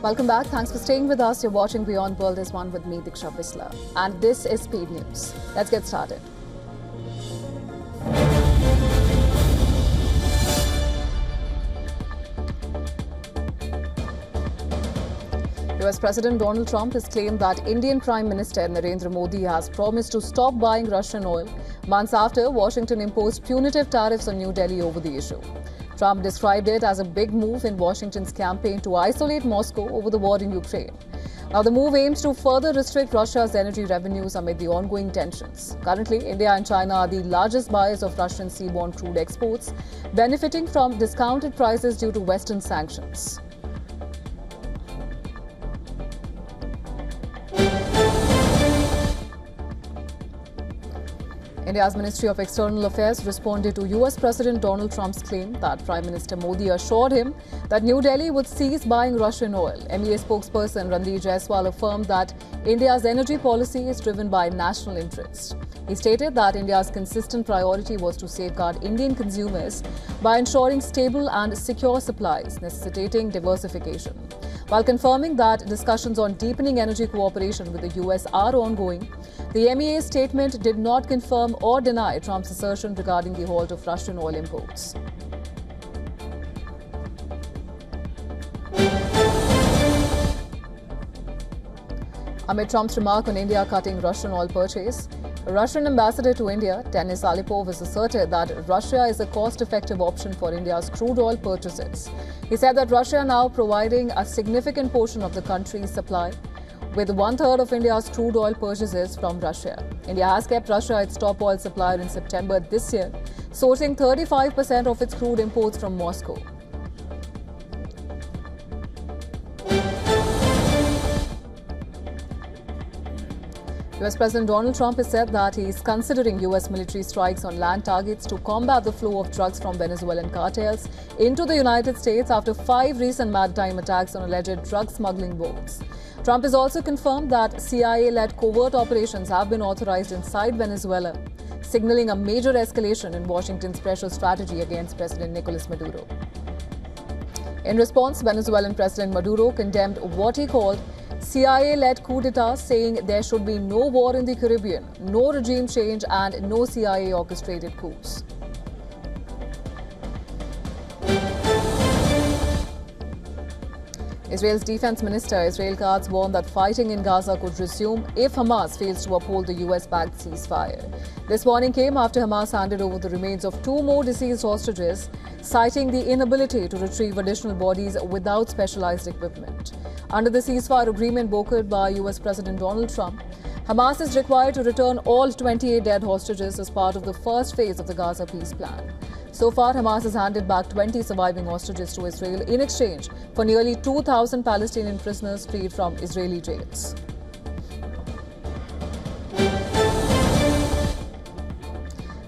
Welcome back. Thanks for staying with us. You're watching Beyond World is One with me, Diksha Bisla. And this is Speed News. Let's get started. US President Donald Trump has claimed that Indian Prime Minister Narendra Modi has promised to stop buying Russian oil months after Washington imposed punitive tariffs on New Delhi over the issue. Trump described it as a big move in Washington's campaign to isolate Moscow over the war in Ukraine. Now, the move aims to further restrict Russia's energy revenues amid the ongoing tensions. Currently, India and China are the largest buyers of Russian seaborne crude exports, benefiting from discounted prices due to Western sanctions. India's Ministry of External Affairs responded to US President Donald Trump's claim that Prime Minister Modi assured him that New Delhi would cease buying Russian oil. MEA spokesperson Randeep Jaiswal affirmed that India's energy policy is driven by national interest. He stated that India's consistent priority was to safeguard Indian consumers by ensuring stable and secure supplies, necessitating diversification. While confirming that discussions on deepening energy cooperation with the US are ongoing, the MEA statement did not confirm or deny Trump's assertion regarding the halt of Russian oil imports. Amid Trump's remark on India cutting Russian oil purchase, Russian ambassador to India, Denis Alipov, has asserted that Russia is a cost-effective option for India's crude oil purchases. He said that Russia now providing a significant portion of the country's supply, with one-third of India's crude oil purchases from Russia. India has kept Russia its top oil supplier in September this year, sourcing 35% of its crude imports from Moscow. US President Donald Trump has said that he is considering US military strikes on land targets to combat the flow of drugs from Venezuelan cartels into the United States after 5 recent maritime attacks on alleged drug smuggling boats. Trump has also confirmed that CIA-led covert operations have been authorized inside Venezuela, signaling a major escalation in Washington's pressure strategy against President Nicolas Maduro. In response, Venezuelan President Maduro condemned what he called CIA-led coup d'etat, saying there should be no war in the Caribbean, no regime change and no CIA-orchestrated coups. Israel's defense minister, Israel Katz, warned that fighting in Gaza could resume if Hamas fails to uphold the US-backed ceasefire. This warning came after Hamas handed over the remains of 2 more deceased hostages, citing the inability to retrieve additional bodies without specialized equipment. Under the ceasefire agreement brokered by US President Donald Trump, Hamas is required to return all 28 dead hostages as part of the first phase of the Gaza peace plan. So far, Hamas has handed back 20 surviving hostages to Israel in exchange for nearly 2,000 Palestinian prisoners freed from Israeli jails.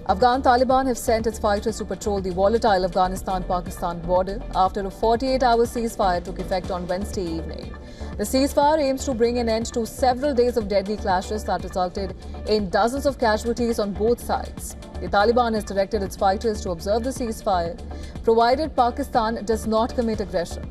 Afghan Taliban have sent its fighters to patrol the volatile Afghanistan-Pakistan border after a 48-hour ceasefire took effect on Wednesday evening. The ceasefire aims to bring an end to several days of deadly clashes that resulted in dozens of casualties on both sides. The Taliban has directed its fighters to observe the ceasefire, provided Pakistan does not commit aggression.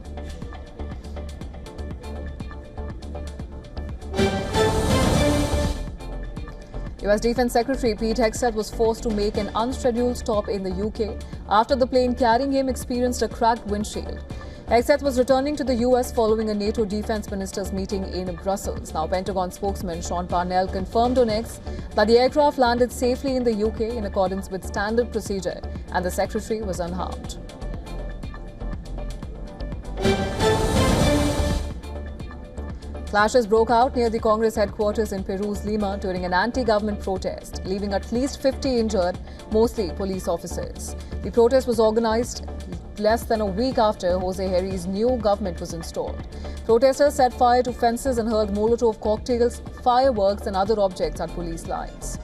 US Defense Secretary Pete Hegseth was forced to make an unscheduled stop in the UK after the plane carrying him experienced a cracked windshield. Hegseth was returning to the US following a NATO defense ministers meeting in Brussels. Now, Pentagon spokesman Sean Parnell confirmed on X that the aircraft landed safely in the UK in accordance with standard procedure and the secretary was unharmed. Clashes broke out near the Congress headquarters in Peru's Lima during an anti-government protest, leaving at least 50 injured, mostly police officers. The protest was organized less than a week after Jose Herri's new government was installed. Protesters set fire to fences and hurled Molotov cocktails, fireworks and other objects at police lines.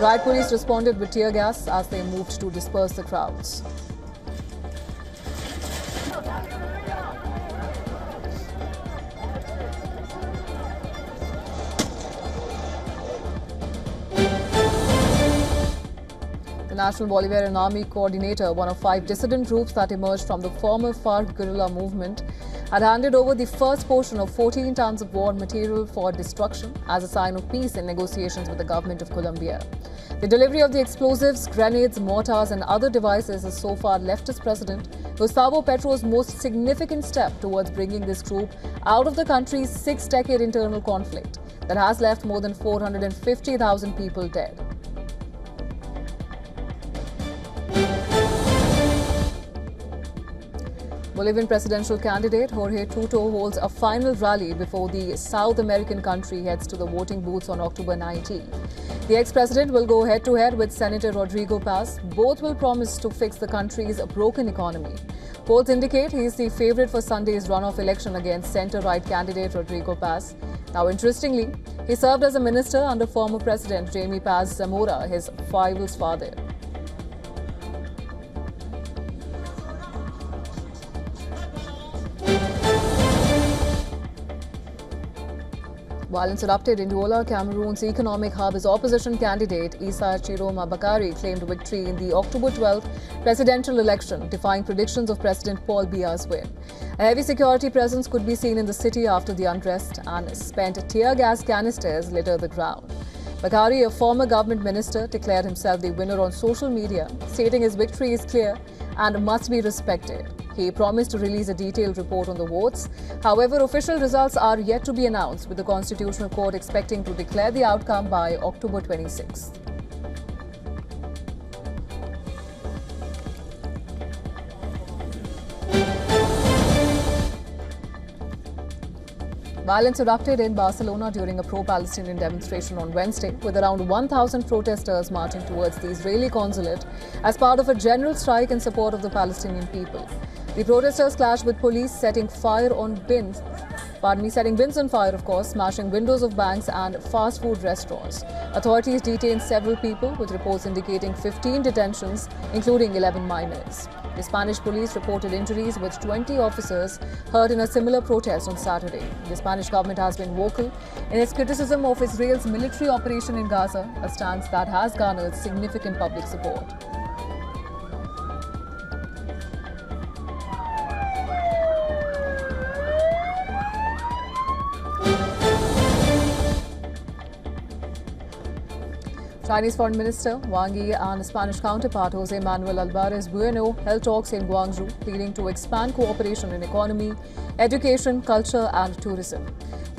Riot police responded with tear gas as they moved to disperse the crowds. The National Bolivarian Army coordinator, one of 5 dissident groups that emerged from the former FARC guerrilla movement, had handed over the first portion of 14 tons of war material for destruction as a sign of peace in negotiations with the government of Colombia. The delivery of the explosives, grenades, mortars and other devices is so far leftist President Gustavo Petro's most significant step towards bringing this group out of the country's six-decade internal conflict that has left more than 450,000 people dead. Bolivian presidential candidate Jorge Tuto holds a final rally before the South American country heads to the voting booths on October 19. The ex-president will go head-to-head with Senator Rodrigo Paz. Both will promise to fix the country's broken economy. Polls indicate he is the favorite for Sunday's runoff election against centre-right candidate Rodrigo Paz. Now, interestingly, he served as a minister under former President Jaime Paz Zamora, his rival's father. Violence erupted in Douala, Cameroon's economic hub, as opposition candidate Issa Chiroma Bakari claimed victory in the October 12th presidential election, defying predictions of President Paul Biya's win. A heavy security presence could be seen in the city after the unrest, and spent tear gas canisters littered the ground. Bakari, a former government minister, declared himself the winner on social media, stating his victory is clear and must be respected. He promised to release a detailed report on the votes. However, official results are yet to be announced, with the Constitutional Court expecting to declare the outcome by October 26th. Violence erupted in Barcelona during a pro-Palestinian demonstration on Wednesday, with around 1,000 protesters marching towards the Israeli consulate as part of a general strike in support of the Palestinian people. The protesters clashed with police, setting bins on fire, of course, smashing windows of banks and fast food restaurants. Authorities detained several people, with reports indicating 15 detentions, including 11 minors. The Spanish police reported injuries, with 20 officers hurt in a similar protest on Saturday. The Spanish government has been vocal in its criticism of Israel's military operation in Gaza, a stance that has garnered significant public support. Chinese Foreign Minister Wang Yi and Spanish counterpart Jose Manuel Alvarez Bueno held talks in Guangzhou, pleading to expand cooperation in economy, education, culture and tourism.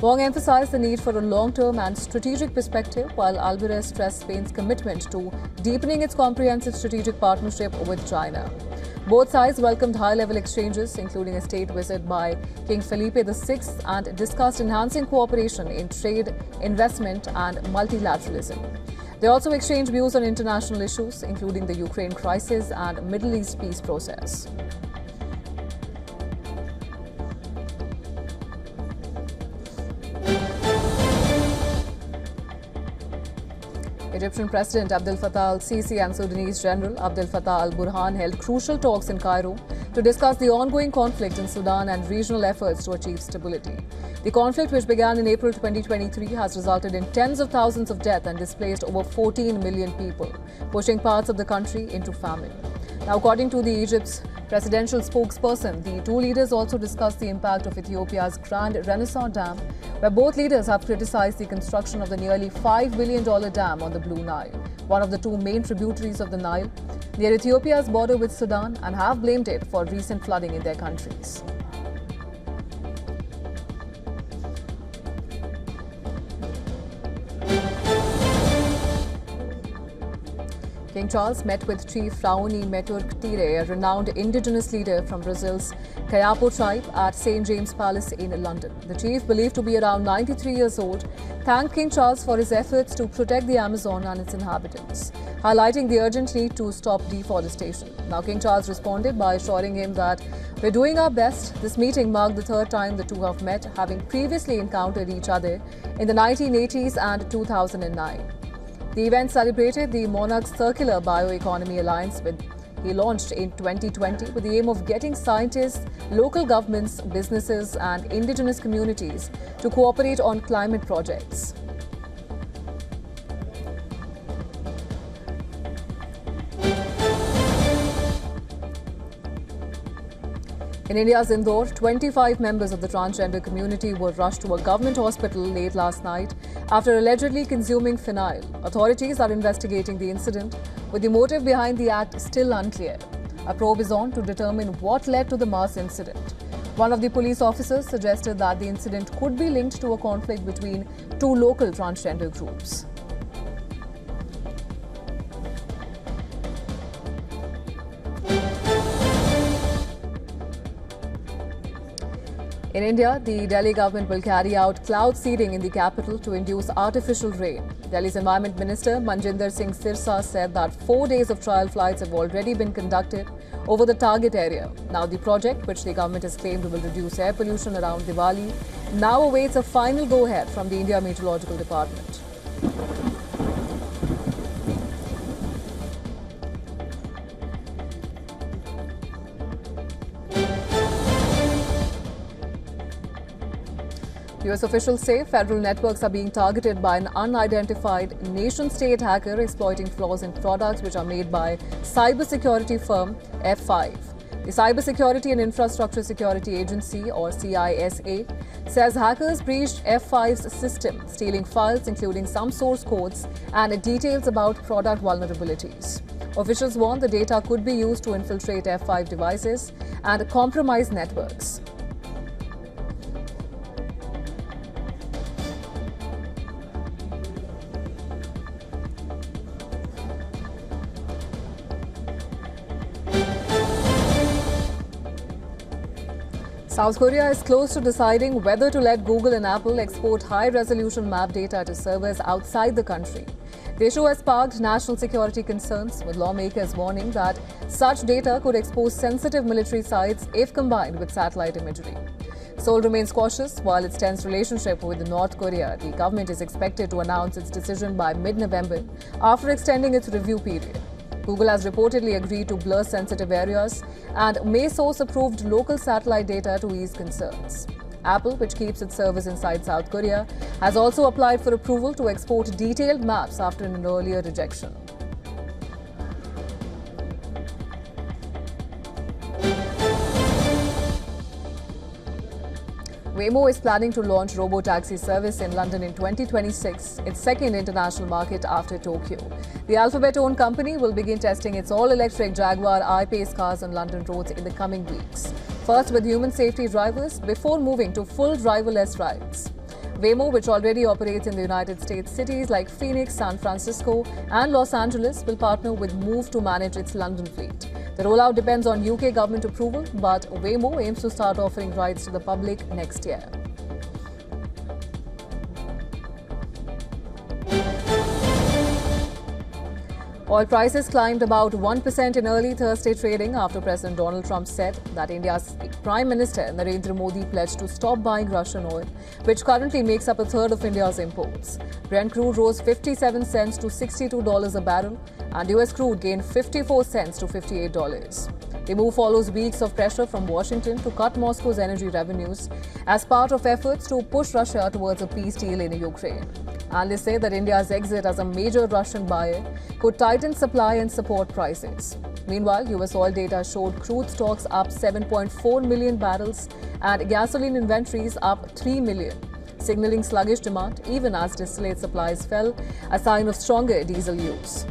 Wang emphasized the need for a long-term and strategic perspective, while Alvarez stressed Spain's commitment to deepening its comprehensive strategic partnership with China. Both sides welcomed high-level exchanges, including a state visit by King Felipe VI, and discussed enhancing cooperation in trade, investment and multilateralism. They also exchanged views on international issues, including the Ukraine crisis and Middle East peace process. Egyptian President Abdel Fattah al-Sisi and Sudanese General Abdel Fattah al-Burhan held crucial talks in Cairo to discuss the ongoing conflict in Sudan and regional efforts to achieve stability. The conflict, which began in April 2023, has resulted in tens of thousands of deaths and displaced over 14 million people, pushing parts of the country into famine. Now, according to Egypt's presidential spokesperson, the two leaders also discussed the impact of Ethiopia's Grand Renaissance Dam, where both leaders have criticized the construction of the nearly $5 billion dam on the Blue Nile, one of the two main tributaries of the Nile, near Ethiopia's border with Sudan, and have blamed it for recent flooding in their countries. King Charles met with Chief Raoni Meturktire, a renowned indigenous leader from Brazil's Kayapo tribe, at St. James Palace in London. The chief, believed to be around 93 years old, thanked King Charles for his efforts to protect the Amazon and its inhabitants, highlighting the urgent need to stop deforestation. Now, King Charles responded by assuring him that we're doing our best. This meeting marked the third time the two have met, having previously encountered each other in the 1980s and 2009. The event celebrated the monarch's Circular Bioeconomy Alliance, which he launched in 2020 with the aim of getting scientists, local governments, businesses and indigenous communities to cooperate on climate projects. In India's Indore, 25 members of the transgender community were rushed to a government hospital late last night after allegedly consuming phenyl. Authorities are investigating the incident, with the motive behind the act still unclear. A probe is on to determine what led to the mass incident. One of the police officers suggested that the incident could be linked to a conflict between two local transgender groups. In India, the Delhi government will carry out cloud seeding in the capital to induce artificial rain. Delhi's Environment Minister Manjinder Singh Sirsa said that 4 days of trial flights have already been conducted over the target area. Now the project, which the government has claimed will reduce air pollution around Diwali, now awaits a final go-ahead from the India Meteorological Department. US officials say federal networks are being targeted by an unidentified nation-state hacker exploiting flaws in products which are made by cybersecurity firm F5. The Cybersecurity and Infrastructure Security Agency, or CISA, says hackers breached F5's system, stealing files including some source codes and details about product vulnerabilities. Officials warn the data could be used to infiltrate F5 devices and compromise networks. South Korea is close to deciding whether to let Google and Apple export high-resolution map data to servers outside the country. The issue has sparked national security concerns, with lawmakers warning that such data could expose sensitive military sites if combined with satellite imagery. Seoul remains cautious while its tense relationship with North Korea. The government is expected to announce its decision by mid-November after extending its review period. Google has reportedly agreed to blur sensitive areas and may source approved local satellite data to ease concerns. Apple, which keeps its servers inside South Korea, has also applied for approval to export detailed maps after an earlier rejection. Waymo is planning to launch robo-taxi service in London in 2026, its second international market after Tokyo. The Alphabet-owned company will begin testing its all-electric Jaguar I-Pace cars on London roads in the coming weeks, first with human safety drivers before moving to full driverless rides. Waymo, which already operates in the United States cities like Phoenix, San Francisco and Los Angeles, will partner with Move to manage its London fleet. The rollout depends on UK government approval, but Waymo aims to start offering rides to the public next year. Oil prices climbed about 1% in early Thursday trading after President Donald Trump said that India's Prime Minister Narendra Modi pledged to stop buying Russian oil, which currently makes up a third of India's imports. Brent crude rose 57 cents to $62 a barrel, and US crude gained 54 cents to $58. The move follows weeks of pressure from Washington to cut Moscow's energy revenues as part of efforts to push Russia towards a peace deal in Ukraine. Analysts say that India's exit as a major Russian buyer could tighten supply and support prices. Meanwhile, US oil data showed crude stocks up 7.4 million barrels and gasoline inventories up 3 million, signaling sluggish demand even as distillate supplies fell, a sign of stronger diesel use.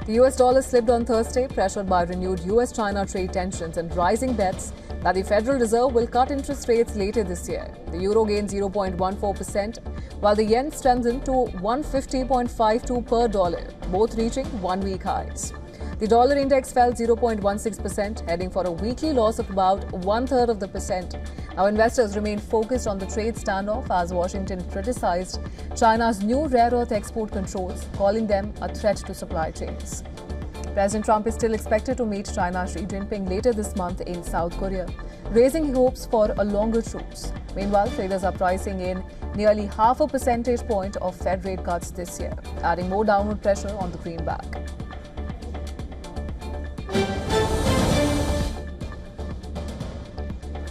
The US dollar slipped on Thursday, pressured by renewed US-China trade tensions and rising bets that the Federal Reserve will cut interest rates later this year. The euro gained 0.14%, while the yen strengthened to 150.52 per dollar, both reaching one-week highs. The dollar index fell 0.16%, heading for a weekly loss of about 1/3 of the percent. Now, investors remain focused on the trade standoff as Washington criticized China's new rare earth export controls, calling them a threat to supply chains. President Trump is still expected to meet China's Xi Jinping later this month in South Korea, raising hopes for a longer truce. Meanwhile, traders are pricing in nearly half a percentage point of Fed rate cuts this year, adding more downward pressure on the greenback.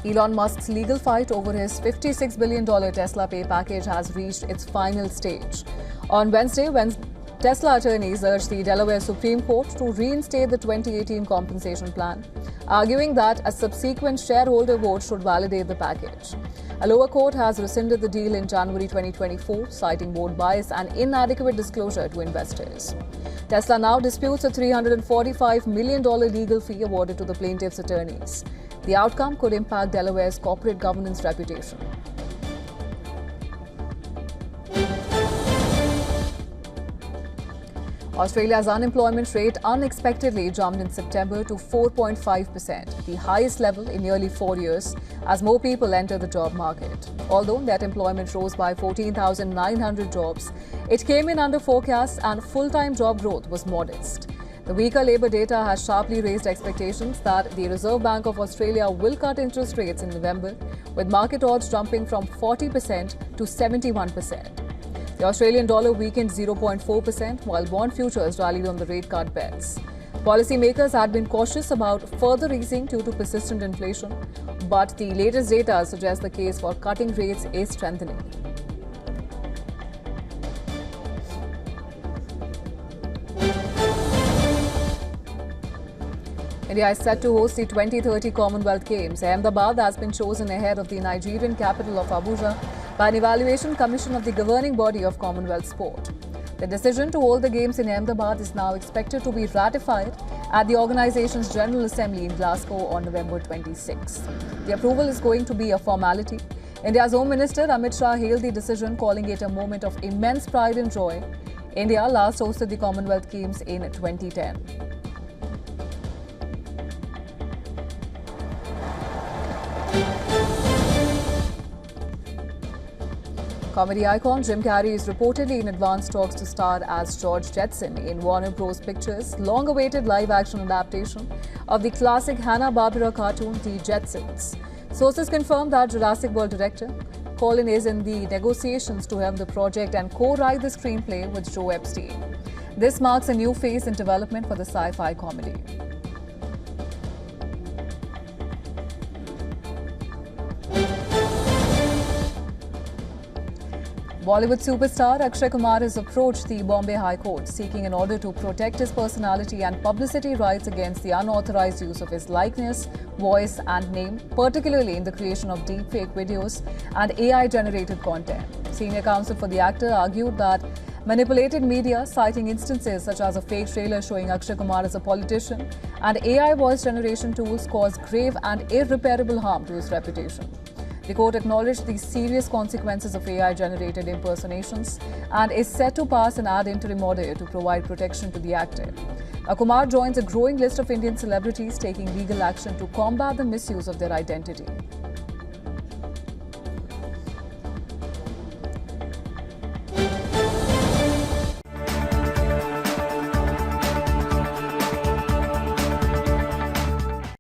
Elon Musk's legal fight over his $56 billion Tesla pay package has reached its final stage. On Wednesday, Tesla attorneys urged the Delaware Supreme Court to reinstate the 2018 compensation plan, arguing that a subsequent shareholder vote should validate the package. A lower court has rescinded the deal in January 2024, citing vote bias and inadequate disclosure to investors. Tesla now disputes a $345 million legal fee awarded to the plaintiff's attorneys. The outcome could impact Delaware's corporate governance reputation. Australia's unemployment rate unexpectedly jumped in September to 4.5%, the highest level in nearly 4 years, as more people enter the job market. Although net employment rose by 14,900 jobs, it came in under forecasts and full-time job growth was modest. The weaker labour data has sharply raised expectations that the Reserve Bank of Australia will cut interest rates in November, with market odds jumping from 40% to 71%. The Australian dollar weakened 0.4%, while bond futures rallied on the rate cut bets. Policymakers had been cautious about further easing due to persistent inflation, but the latest data suggests the case for cutting rates is strengthening. India is set to host the 2030 Commonwealth Games. Ahmedabad has been chosen ahead of the Nigerian capital of Abuja by an evaluation commission of the governing body of Commonwealth sport. The decision to hold the Games in Ahmedabad is now expected to be ratified at the organization's General Assembly in Glasgow on November 26. The approval is going to be a formality. India's Home Minister Amit Shah hailed the decision, calling it a moment of immense pride and joy. India last hosted the Commonwealth Games in 2010. Comedy icon Jim Carrey is reportedly in advanced talks to star as George Jetson in Warner Bros. Pictures' long-awaited live-action adaptation of the classic Hanna-Barbera cartoon The Jetsons. Sources confirm that Jurassic World director Colin is in the negotiations to helm the project and co-write the screenplay with Joe Epstein. This marks a new phase in development for the sci-fi comedy. Bollywood superstar Akshay Kumar has approached the Bombay High Court seeking an order to protect his personality and publicity rights against the unauthorized use of his likeness, voice and name, particularly in the creation of deepfake videos and AI-generated content. Senior counsel for the actor argued that manipulated media, citing instances such as a fake trailer showing Akshay Kumar as a politician and AI voice generation tools, cause grave and irreparable harm to his reputation. The court acknowledged the serious consequences of AI-generated impersonations and is set to pass an ad interim order to provide protection to the actor. Kumar joins a growing list of Indian celebrities taking legal action to combat the misuse of their identity.